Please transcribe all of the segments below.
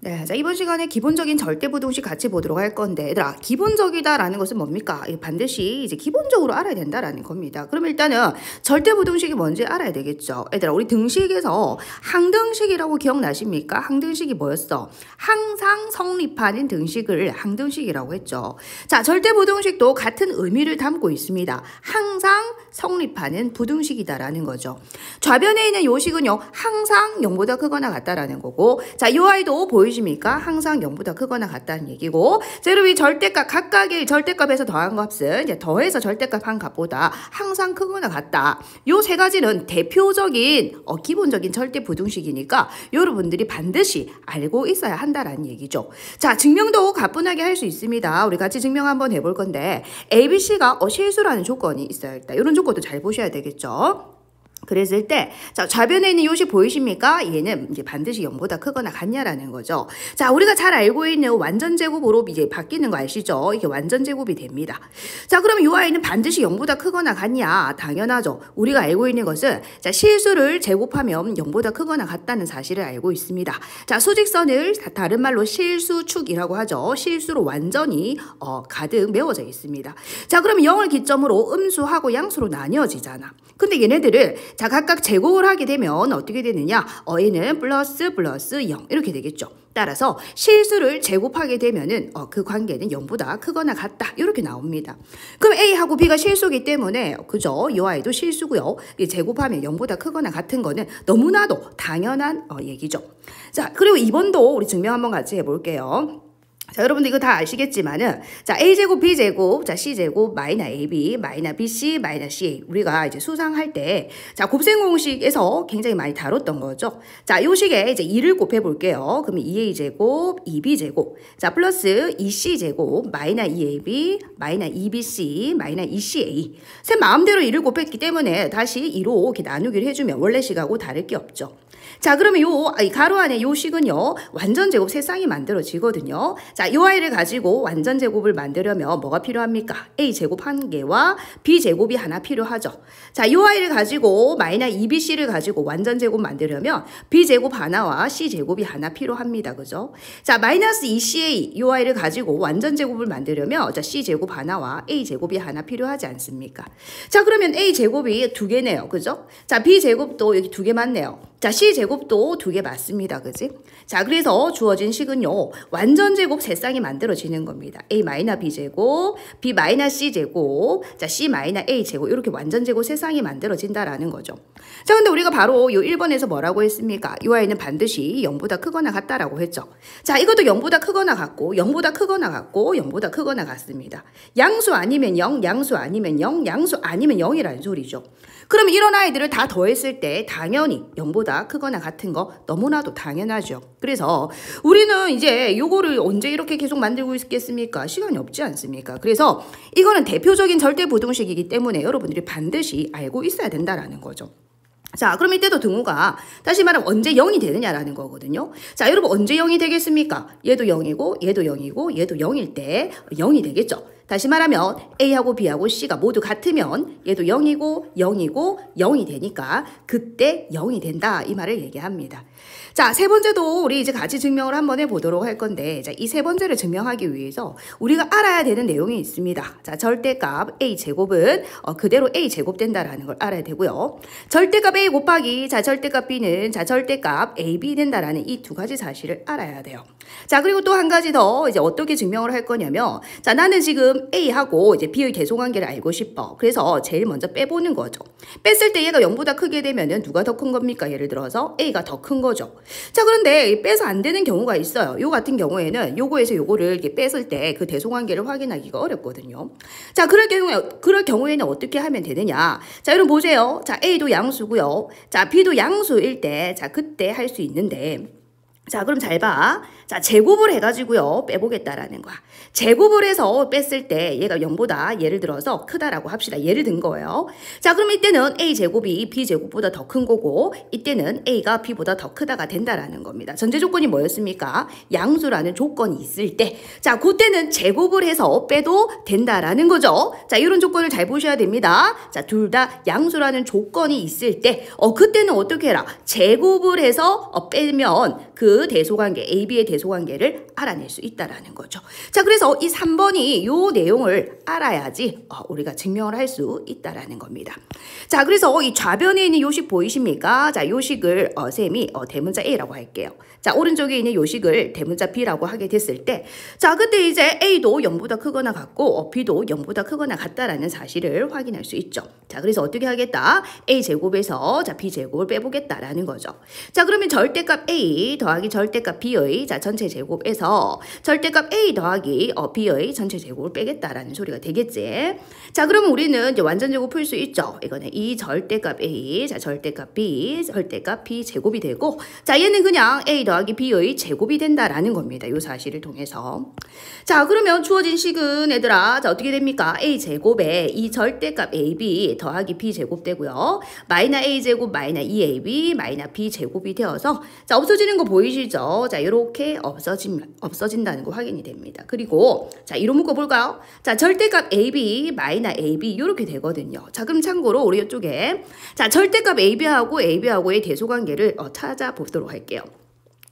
네, 자, 이번 시간에 기본적인 절대부등식 같이 보도록 할 건데, 얘들아, 기본적이다라는 것은 뭡니까? 반드시 이제 기본적으로 알아야 된다라는 겁니다. 그럼 일단은 절대부등식이 뭔지 알아야 되겠죠. 얘들아, 우리 등식에서 항등식이라고 기억나십니까? 항등식이 뭐였어? 항상 성립하는 등식을 항등식이라고 했죠. 자, 절대부등식도 같은 의미를 담고 있습니다. 항상 성립하는 부등식이다라는 거죠. 좌변에 있는 요식은요, 항상 0보다 크거나 같다라는 거고, 자, 요 아이도 보이십니까? 항상 0보다 크거나 같다는 얘기고, 자, 여러분 이 절대값, 각각의 절대값에서 더한 값은 이제 더해서 절대값 한 값보다 항상 크거나 같다. 요 세 가지는 대표적인 기본적인 절대 부등식이니까 여러분들이 반드시 알고 있어야 한다라는 얘기죠. 자, 증명도 가뿐하게 할 수 있습니다. 우리 같이 증명 한번 해볼 건데, ABC가 실수라는 조건이 있어야 했다. 이런 조건도 잘 보셔야 되겠죠. 그랬을 때, 자, 좌변에 있는 요식 보이십니까? 얘는 이제 반드시 0보다 크거나 같냐라는 거죠. 자, 우리가 잘 알고 있는 완전제곱으로 이제 바뀌는 거 아시죠? 이게 완전제곱이 됩니다. 자, 그러면 이 아이는 반드시 0보다 크거나 같냐? 당연하죠. 우리가 알고 있는 것은, 자, 실수를 제곱하면 0보다 크거나 같다는 사실을 알고 있습니다. 자, 수직선을 다른 말로 실수축이라고 하죠. 실수로 완전히, 가득 메워져 있습니다. 자, 그러면 0을 기점으로 음수하고 양수로 나뉘어지잖아. 근데 얘네들을 자, 각각 제곱을 하게 되면 어떻게 되느냐? 얘는 플러스 0 이렇게 되겠죠. 따라서 실수를 제곱하게 되면은 그 관계는 0보다 크거나 같다. 이렇게 나옵니다. 그럼 A하고 B가 실수기 때문에 그죠? 이 아이도 실수고요. 제곱하면 0보다 크거나 같은 거는 너무나도 당연한 얘기죠. 자, 그리고 2번도 우리 증명 한번 같이 해볼게요. 자, 여러분들 이거 다 아시겠지만은, 자, A제곱, B제곱, 자, C제곱, 마이너 AB, 마이너 BC, 마이너 CA. 우리가 이제 수상할 때, 자, 곱셈공식에서 굉장히 많이 다뤘던 거죠. 자, 요 식에 이제 2를 곱해볼게요. 그러면 2A제곱, 2B제곱, 자, 플러스 2C제곱, 마이너 2AB, 마이너 2BC, 마이너 2CA. 쌤 마음대로 2를 곱했기 때문에 다시 2로 이렇게 나누기를 해주면 원래 식하고 다를 게 없죠. 자, 그러면 이 가로 안에 요 식은요, 완전제곱 세 쌍이 만들어지거든요. 자, 요 아이를 가지고 완전제곱을 만들려면 뭐가 필요합니까? A제곱 한 개와 B제곱이 하나 필요하죠. 자, 요 아이를 가지고 마이너 2BC를 가지고 완전제곱 만들려면 B제곱 하나와 C제곱이 하나 필요합니다. 그죠? 자, 마이너스 2CA 요 아이를 가지고 완전제곱을 만들려면 자, C제곱 하나와 A제곱이 하나 필요하지 않습니까? 자, 그러면 A제곱이 2개네요. 그죠? 자, B제곱도 여기 2개 맞네요. 자, C제곱도 2개 맞습니다. 그지? 자, 그래서 주어진 식은요, 완전제곱 세 쌍이 만들어지는 겁니다. A 마이너 B제곱, B 마이너 C제곱, 자, C 마이너 A제곱, 이렇게 완전제곱 세 쌍이 만들어진다라는 거죠. 자, 근데 우리가 바로 요 1번에서 뭐라고 했습니까? 이 아이는 반드시 0보다 크거나 같다라고 했죠. 자, 이것도 0보다 크거나 같고, 0보다 크거나 같고, 0보다 크거나 같습니다. 양수 아니면 0, 양수 아니면 0, 양수 아니면 0이라는 소리죠. 그럼 이런 아이들을 다 더했을 때 당연히 0보다 크거나 같은 거 너무나도 당연하죠. 그래서 우리는 이제 요거를 언제 이렇게 계속 만들고 있겠습니까? 시간이 없지 않습니까? 그래서 이거는 대표적인 절대부등식이기 때문에 여러분들이 반드시 알고 있어야 된다라는 거죠. 자, 그럼 이때도 등호가 다시 말하면 언제 0이 되느냐라는 거거든요. 자, 여러분 언제 0이 되겠습니까? 얘도 0이고 얘도 0이고 얘도 0일 때 0이 되겠죠. 다시 말하면 A하고 B하고 C가 모두 같으면 얘도 0이고 0이고 0이 되니까 그때 0이 된다 이 말을 얘기합니다. 자, 세 번째도 우리 이제 같이 증명을 한번 해보도록 할 건데, 자, 이 세 번째를 증명하기 위해서 우리가 알아야 되는 내용이 있습니다. 자, 절대값 A제곱은 그대로 A제곱 된다라는 걸 알아야 되고요. 절대값 A 곱하기, 자, 절대값 B는, 자, 절대값 AB 된다라는 이 두 가지 사실을 알아야 돼요. 자, 그리고 또 한 가지 더 이제 어떻게 증명을 할 거냐면, 자, 나는 지금 A하고 이제 B의 대소관계를 알고 싶어. 그래서 제일 먼저 빼보는 거죠. 뺐을 때 얘가 0보다 크게 되면은 누가 더 큰 겁니까? 예를 들어서 A가 더 큰 거죠. 자, 그런데 빼서 안 되는 경우가 있어요. 요 같은 경우에는 요거에서 요거를 이렇게 뺐을 때 그 대소관계를 확인하기가 어렵거든요. 자, 그럴 경우에는 어떻게 하면 되느냐? 자, 여러분 보세요. 자, A도 양수고요. 자, B도 양수일 때, 자, 그때 할 수 있는데, 자, 그럼 잘 봐. 자, 제곱을 해가지고요, 빼보겠다라는 거야. 제곱을 해서 뺐을 때 얘가 0보다 예를 들어서 크다라고 합시다. 예를 든 거예요. 자, 그럼 이때는 A제곱이 B제곱보다 더 큰 거고, 이때는 A가 B보다 더 크다가 된다라는 겁니다. 전제 조건이 뭐였습니까? 양수라는 조건이 있을 때, 자, 그때는 제곱을 해서 빼도 된다라는 거죠. 자, 이런 조건을 잘 보셔야 됩니다. 자, 둘 다 양수라는 조건이 있을 때, 그때는 어떻게 해라? 제곱을 해서 빼면 그 그 대소관계, AB의 대소관계를 알아낼 수 있다라는 거죠. 자, 그래서 이 3번이 요 내용을 알아야지 우리가 증명을 할 수 있다라는 겁니다. 자, 그래서 이 좌변에 있는 요식 보이십니까? 자, 요식을 쌤이 대문자 A라고 할게요. 자, 오른쪽에 있는 요식을 대문자 B라고 하게 됐을 때, 자, 그때 이제 A도 0보다 크거나 같고 B도 0보다 크거나 같다라는 사실을 확인할 수 있죠. 자, 그래서 어떻게 하겠다? A제곱에서 자, B제곱을 빼보겠다라는 거죠. 자, 그러면 절대값 A 더하기 절대값 B의 자, 전체 제곱에서 절대값 A 더하기 B의 전체 제곱을 빼겠다라는 소리가 되겠지. 자, 그러면 우리는 이제 완전 제곱 풀 수 있죠. 이거는 이 절대값 A, 자, 절대값 B, 절대값 B 제곱이 되고, 자, 얘는 그냥 A 더하기 B의 제곱이 된다라는 겁니다. 이 사실을 통해서. 자, 그러면 주어진 식은 얘들아, 자, 어떻게 됩니까? A 제곱에 이 절대값 AB 더하기 B 제곱 되고요. 마이너 A 제곱 마이너 2AB 마이너 B 제곱이 되어서, 자, 없어지는 거 보이시죠? 자, 이렇게 없어진다는 거 확인이 됩니다. 그리고 자, 이로 묶어볼까요? 자, 절대값 AB 마이너 AB 이렇게 되거든요. 자, 그럼 참고로 우리 이쪽에 자, 절대값 AB하고의 대소관계를 찾아보도록 할게요.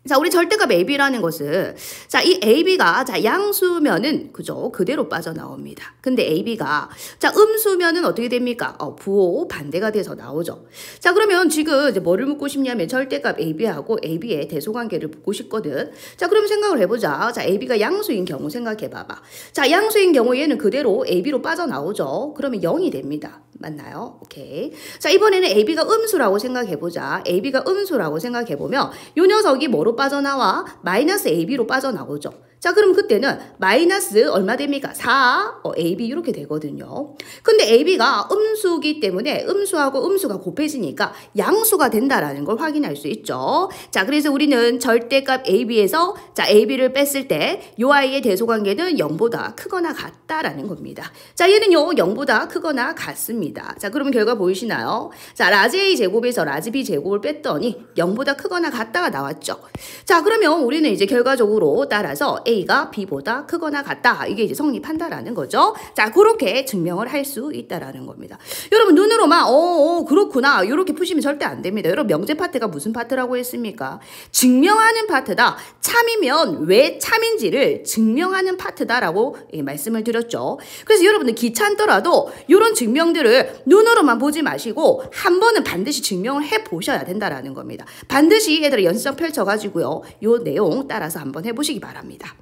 자, 우리 절대값 AB라는 것은 자, 이 AB가 자, 양수면은 그죠? 그대로 빠져나옵니다. 근데 AB가 자, 음수면은 어떻게 됩니까? 부호 반대가 돼서 나오죠. 자, 그러면 지금 이제 뭐를 묻고 싶냐면 절대값 AB하고 AB의 대소관계를 묻고 싶거든. 자, 그럼 생각을 해보자. 자, AB가 양수인 경우 생각해봐봐. 자, 양수인 경우 얘는 그대로 AB로 빠져나오죠. 그러면 0이 됩니다. 맞나요? 오케이. 자, 이번에는 AB가 음수라고 생각해보자. AB가 음수라고 생각해보면 이 녀석이 뭐로 빠져나와? 마이너스 AB로 빠져나오죠. 자, 그럼 그때는 마이너스 얼마 됩니까? 4 AB 이렇게 되거든요. 근데 AB가 음수기 때문에 음수하고 음수가 곱해지니까 양수가 된다라는 걸 확인할 수 있죠. 자, 그래서 우리는 절대값 AB에서 자, AB를 뺐을 때 요 아이의 대소관계는 0보다 크거나 같다라는 겁니다. 자, 얘는요 0보다 크거나 같습니다. 자, 그러면 결과 보이시나요? 자, 라지 A 제곱에서 라지 B 제곱을 뺐더니 0보다 크거나 같다가 나왔죠. 자, 그러면 우리는 이제 결과적으로 따라서 A가 B보다 크거나 같다. 이게 이제 성립한다라는 거죠. 자, 그렇게 증명을 할 수 있다라는 겁니다. 여러분 눈으로만 그렇구나 이렇게 푸시면 절대 안 됩니다. 여러분 명제 파트가 무슨 파트라고 했습니까? 증명하는 파트다. 참이면 왜 참인지를 증명하는 파트다라고 말씀을 드렸죠. 그래서 여러분들 귀찮더라도 이런 증명들을 눈으로만 보지 마시고 한 번은 반드시 증명을 해보셔야 된다라는 겁니다. 반드시 얘들아 연습장 펼쳐가지고요. 이 내용 따라서 한번 해보시기 바랍니다.